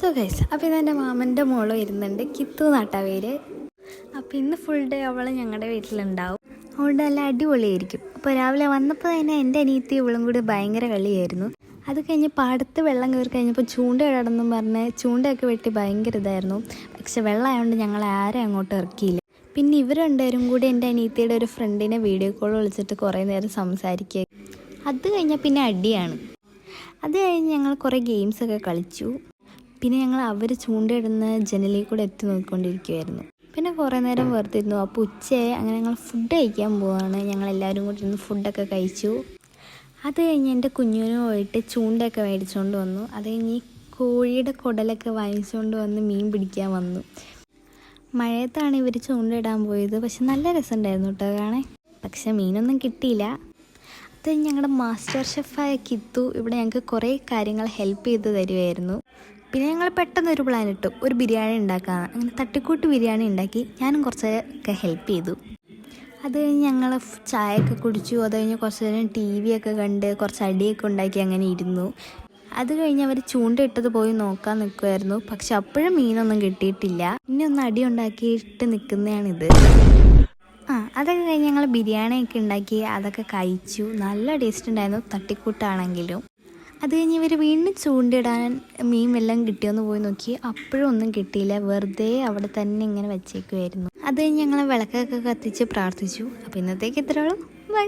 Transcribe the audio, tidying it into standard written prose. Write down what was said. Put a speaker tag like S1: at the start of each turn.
S1: So guys, അപ്പോൾ ഇതെൻ്റെ മാമൻ്റെ മോള് വരുന്നുണ്ട്. കിത്തു നാട്ടാ പേര്. അപ്പോൾ ഇന്ന് ഫുൾ ഡേ അവൾ ഞങ്ങളുടെ വീട്ടിലുണ്ടാവും. അതുകൊണ്ട് നല്ല അടിപൊളിയായിരിക്കും. അപ്പോൾ രാവിലെ വന്നപ്പോൾ തന്നെ എൻ്റെ അനിയത്തി ഇവളും കൂടി ഭയങ്കര കളിയായിരുന്നു. അത് കഴിഞ്ഞ് പാടത്ത് വെള്ളം കയറി കഴിഞ്ഞപ്പോൾ ചൂണ്ട ഇടണമെന്നും പറഞ്ഞ് ചൂണ്ടയൊക്കെ വെട്ടി ഭയങ്കര ഇതായിരുന്നു. പക്ഷെ വെള്ളമായതുകൊണ്ട് ഞങ്ങൾ ആരും അങ്ങോട്ട് ഇറക്കിയില്ല. പിന്നെ ഇവർ രണ്ടുപേരും കൂടി എൻ്റെ അനിയത്തിയുടെ ഒരു ഫ്രണ്ടിനെ വീഡിയോ കോൾ വിളിച്ചിട്ട് കുറേ നേരം സംസാരിക്കുക. അത് കഴിഞ്ഞാൽ പിന്നെ അടിയാണ്. അത് കഴിഞ്ഞ് ഞങ്ങൾ കുറേ ഗെയിംസൊക്കെ കളിച്ചു. പിന്നെ ഞങ്ങൾ അവർ ചൂണ്ടയിടുന്ന ജനലിൽ കൂടെ എത്തി നോക്കിക്കൊണ്ടിരിക്കുമായിരുന്നു. പിന്നെ കുറേ നേരം വെറുതെ ഇരുന്നു. അപ്പോൾ ഉച്ചയായി. അങ്ങനെ ഞങ്ങൾ ഫുഡ് കഴിക്കാൻ പോവാണ്. ഞങ്ങളെല്ലാവരും കൂടി ഇരുന്ന് ഫുഡൊക്കെ കഴിച്ചു. അത് കഴിഞ്ഞ് എൻ്റെ കുഞ്ഞിന് പോയിട്ട് ചൂണ്ടയൊക്കെ മേടിച്ചുകൊണ്ട് വന്നു. അത് കഴിഞ്ഞ് കോഴിയുടെ കുടലൊക്കെ വാങ്ങിച്ചുകൊണ്ട് വന്ന് മീൻ പിടിക്കാൻ വന്നു. മഴയത്താണ് ഇവർ ചൂണ്ടയിടാൻ പോയത്. പക്ഷെ നല്ല രസമുണ്ടായിരുന്നു കേട്ടോ കാണാൻ. പക്ഷെ മീനൊന്നും കിട്ടിയില്ല. അത് ഞങ്ങളുടെ മാസ്റ്റർ ഷെഫായ കിത്തു ഇവിടെ ഞങ്ങൾക്ക് കുറേ കാര്യങ്ങൾ ഹെൽപ്പ് ചെയ്ത് തരുമായിരുന്നു. പിന്നെ ഞങ്ങൾ പെട്ടെന്നൊരു പ്ലാൻ ഇട്ടു, ഒരു ബിരിയാണി ഉണ്ടാക്കാൻ. അങ്ങനെ തട്ടിക്കൂട്ട് ബിരിയാണി ഉണ്ടാക്കി. ഞാനും കുറച്ചൊക്കെ ഹെൽപ്പ് ചെയ്തു. അത് കഴിഞ്ഞ് ഞങ്ങൾ ചായയൊക്കെ കുടിച്ചു. അത് കഴിഞ്ഞ് കുറച്ച് നേരം TV ഒക്കെ കണ്ട് കുറച്ച് അടിയൊക്കെ ഉണ്ടാക്കി അങ്ങനെ ഇരുന്നു. അത് കഴിഞ്ഞ് അവർ ചൂണ്ടയിട്ടത് പോയി നോക്കാൻ നിൽക്കുമായിരുന്നു. പക്ഷെ അപ്പോഴും മീനൊന്നും കിട്ടിയിട്ടില്ല. പിന്നെ ഒന്ന് അടി ഉണ്ടാക്കിയിട്ട് നിൽക്കുന്നതാണിത്. അതൊക്കെ കഴിഞ്ഞ് ഞങ്ങൾ ബിരിയാണിയൊക്കെ ഉണ്ടാക്കി അതൊക്കെ കഴിച്ചു. നല്ല ടേസ്റ്റ് ഉണ്ടായിരുന്നു, തട്ടിക്കൂട്ടാണെങ്കിലും. അത് കഴിഞ്ഞ് ഇവർ വീണ്ടും ചൂണ്ടിടാൻ മീൻ വല്ലതും കിട്ടിയോന്ന് പോയി നോക്കി. അപ്പോഴും ഒന്നും കിട്ടിയില്ല. വെറുതെ അവിടെ തന്നെ ഇങ്ങനെ വെച്ചേക്കുമായിരുന്നു. അത് കഴിഞ്ഞ് ഞങ്ങൾ വിളക്കൊക്കെ കത്തിച്ച് പ്രാർത്ഥിച്ചു. അപ്പോൾ ഇന്നത്തേക്ക് ഇത്രയുള്ളൂ. ബൈ.